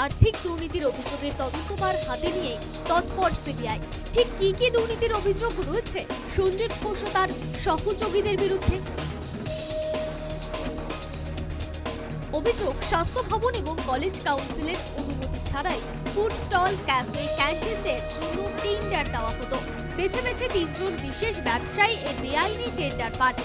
আর্থিক দুর্নীতির অভিযোগের তদন্তভার হাতে নিয়ে তৎপর সিবিআই। ঠিক কি দুর্নীতির অভিযোগ রয়েছে সন্দীপ ঘোষ ও তার সহযোগীদের বিরুদ্ধে? অভিযোগ, স্বাস্থ্য ভবন এবং কলেজ কাউন্সিলের অনুমতি ছাড়াই ফুড স্টল, ক্যাফে, ক্যান্টিনদের জন্য টেন্ডার দেওয়া হতো। বেছে বেছে 3 জন বিশেষ ব্যবসায়ী এই বেআইনি টেন্ডার পান।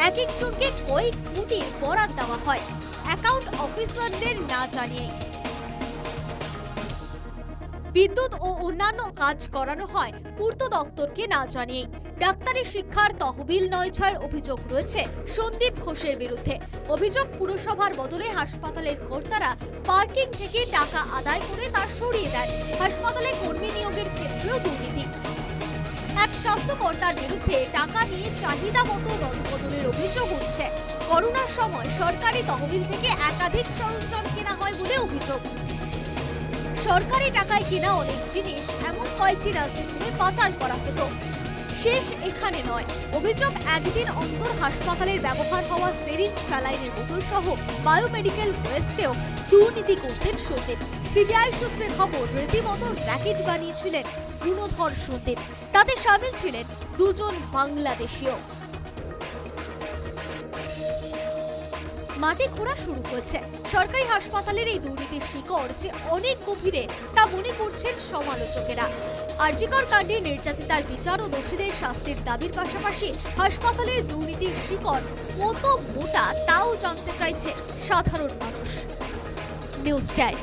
এক একজনকে কয়েক কোটির বরাদ দেওয়া হয় অ্যাকাউন্ট অফিসারদের না জানিয়ে। বিদ্যুৎ ও অন্যান্য কাজ করানো হয় পূর্ত দপ্তরকে না জানিয়ে। ডাক্তারি শিক্ষার তহবিল নয়ছয়ের অভিযোগ রয়েছে সন্দীপ ঘোষের বিরুদ্ধে। অভিযোগ, পুরসভার বদলে হাসপাতালের কর্তারা পার্কিং থেকে টাকা আদায় করে তা সরিয়ে দেন। হাসপাতালে কর্মী নিয়োগের ক্ষেত্রেও দুর্নীতি। এক স্বাস্থ্যকর্তার বিরুদ্ধে টাকা নিয়ে চাহিদা মতো রদবদলের অভিযোগ উঠছে। করোনার সময় সরকারি তহবিল থেকে একাধিক সরঞ্জাম কেনা হয় বলে অভিযোগ। সরকারি টাকায় কেনা অনেক জিনিস এমন কয়েকটি নার্সিংহোমে পাচার করা হতো। শেষ এখানে নয়, অভিযোগ একদিন অন্তর হাসপাতালের ব্যবহার হওয়া সিরিঞ্জ, স্যালাইনের বোতল সহ বায়োমেডিক্যাল ওয়েস্টেও দুর্নীতি করতেন সন্দীপ। সিবিআই সূত্রে খবর, রীতিমতো র্যাকেট বানিয়েছিলেন গুণধর সন্দীপ। তাতে সামিল ছিলেন 2 জন বাংলাদেশীয়। মাটি খোঁড়া শুরু হয়েছে। সরকারি হাসপাতালের এই দুর্নীতির শিকড় যে অনেক গভীরে তা মনে করছেন সমালোচকেরা। আরজিকর কাণ্ডে নির্যাতিতার বিচার ও দোষীদের শাস্তির দাবির পাশাপাশি হাসপাতালের দুর্নীতির শিকড় কত মোটা তাও জানতে চাইছে সাধারণ মানুষ। News time.